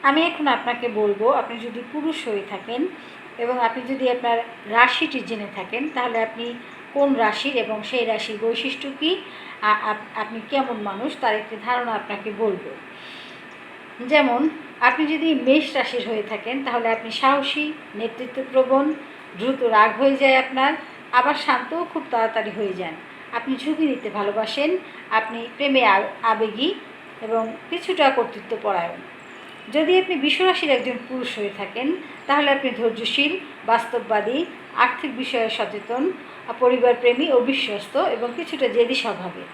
আমি এখন আপনাকে বলবো, আপনি যদি পুরুষ হয়ে থাকেন এবং আপনি যদি আপনার রাশিটি জেনে থাকেন, তাহলে আপনি কোন রাশির এবং সেই রাশির বৈশিষ্ট্য কী, আপনি কেমন মানুষ, তার একটি ধারণা আপনাকে বলবো। যেমন আপনি যদি মেষ রাশির হয়ে থাকেন, তাহলে আপনি সাহসী, নেতৃত্বপ্রবণ, দ্রুত রাগ হয়ে যায় আপনার, আবার শান্তও খুব তাড়াতাড়ি হয়ে যান। আপনি ঝুঁকি নিতে ভালোবাসেন, আপনি প্রেমে আবেগী এবং কিছুটা কর্তৃত্বপরায়ণ। যদি আপনি বিশ্বরাশির একজন পুরুষ হয়ে থাকেন, তাহলে আপনি ধৈর্যশীল, বাস্তববাদী, আর্থিক বিষয়ে সচেতন, পরিবারপ্রেমী ও বিশ্বস্ত এবং কিছুটা জেদি স্বভাবের।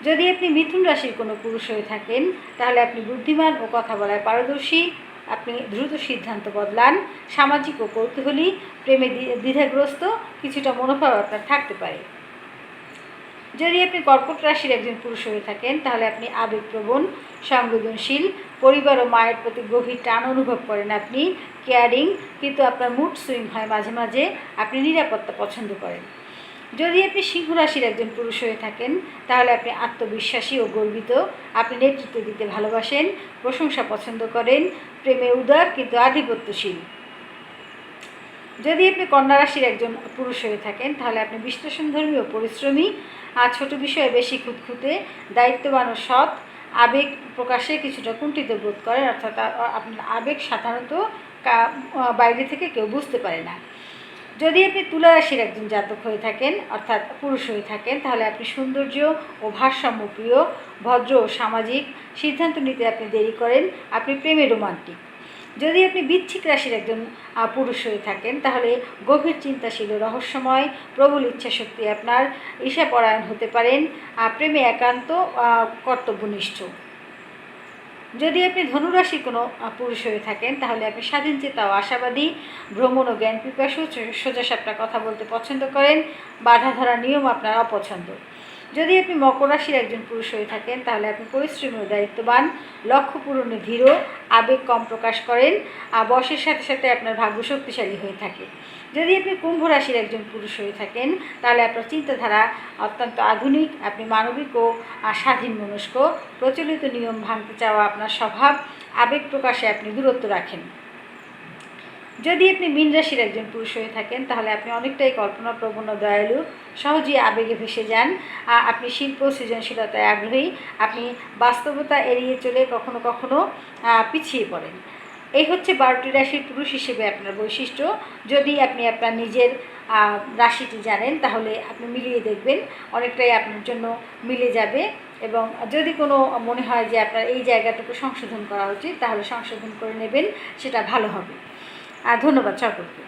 যদি আপনি মিথুন রাশির কোনো পুরুষ হয়ে থাকেন, তাহলে আপনি বুদ্ধিমান ও কথা বলায় পারদর্শী, আপনি দ্রুত সিদ্ধান্ত বদলান, সামাজিক ও কৌতূহলী, প্রেমে দ্বিধাগ্রস্ত, কিছুটা মনোভাব আপনার থাকতে পারে। যদি আপনি কর্কট রাশির একজন পুরুষ হয়ে থাকেন, তাহলে আপনি আবেগপ্রবণ, সংবেদনশীল, পরিবার ও মায়ের প্রতি গভীর টান অনুভব করেন, আপনি কেয়ারিং, কিন্তু আপনার মুড সুইং হয় মাঝে মাঝে, আপনি নিরাপত্তা পছন্দ করেন। যদি আপনি সিংহ রাশির একজন পুরুষ হয়ে থাকেন, তাহলে আপনি আত্মবিশ্বাসী ও গর্বিত, আপনি নেতৃত্ব দিতে ভালোবাসেন, প্রশংসা পছন্দ করেন, প্রেমে উদার কিন্তু আধিপত্যশীল। যদি আপনি কন্যা রাশির একজন পুরুষ হয়ে থাকেন, তাহলে আপনি বিশ্লেষণধর্মী ও পরিশ্রমী, আর ছোট বিষয়ে বেশি খুঁতখুঁতে, দায়িত্ববান ও সৎ, আবেগ প্রকাশে কিছুটা কুণ্ঠিত বোধ করেন, অর্থাৎ আপনার আবেগ সাধারণত বাইরে থেকে কেউ বুঝতে পারে না। যদি আপনি তুলা রাশির একজন জাতক হয়ে থাকেন, অর্থাৎ পুরুষ হয়ে থাকেন, তাহলে আপনি সৌন্দর্য ও ভারসাম্য প্রিয়, ভদ্র ও সামাজিক, সিদ্ধান্ত নিতে আপনি দেরি করেন, আপনি প্রেমে রোমান্টিক। যদি আপনি বৃশ্চিক রাশির একজন পুরুষ হয়ে থাকেন, তাহলে গভীর চিন্তাশীল ও রহস্যময়, প্রবল ইচ্ছাশক্তি আপনার, ঈর্ষাপরায়ণ হতে পারেন, প্রেমে একান্ত, কর্তব্যনিষ্ঠ। যদি আপনি ধনুরাশির কোনো পুরুষ হয়ে থাকেন, তাহলে আপনি স্বাধীনচেতা ও আশাবাদী, ভ্রমণ ও জ্ঞান পিপাসু, সোজাসাপটা কথা বলতে পছন্দ করেন, বাধা ধরা নিয়ম আপনার অপছন্দ। যদি আপনি মকর রাশির একজন পুরুষ হয়ে থাকেন, তাহলে আপনি পরিশ্রমী ও দায়িত্ববান, লক্ষ্য পূরণে ধীর, আবেগ কম প্রকাশ করেন, বয়সের সাথে সাথে আপনার ভাগ্য শক্তিশালী হয়ে থাকে। যদি আপনি কুম্ভ রাশির একজন পুরুষ হয়ে থাকেন, তাহলে আপনার চিন্তাধারা অত্যন্ত আধুনিক, আপনি মানবিক ও স্বাধীন মনস্ক, প্রচলিত নিয়ম ভাঙতে চাওয়া আপনার স্বভাব, আবেগ প্রকাশে আপনি দূরত্ব রাখেন। যদি আপনি মীন রাশির একজন পুরুষ হয়ে থাকেন, তাহলে আপনি অনেকটাই কল্পনাপ্রবণ ও দয়ালু, সহজেই আবেগে ভেসে যান, আপনি শিল্প সৃজনশীলতায় আগ্রহী, আপনি বাস্তবতা এড়িয়ে চলে কখনো কখনো পিছিয়ে পড়েন। এই হচ্ছে 12টি রাশির পুরুষ হিসেবে আপনার বৈশিষ্ট্য। যদি আপনি আপনার নিজের রাশিটি জানেন, তাহলে আপনি মিলিয়ে দেখবেন, অনেকটাই আপনার জন্য মিলে যাবে। এবং যদি কোনো মনে হয় যে আপনার এই জায়গাটুকু সংশোধন করা উচিত, তাহলে সংশোধন করে নেবেন, সেটা ভালো হবে। ধন্যবাদ সকলকে।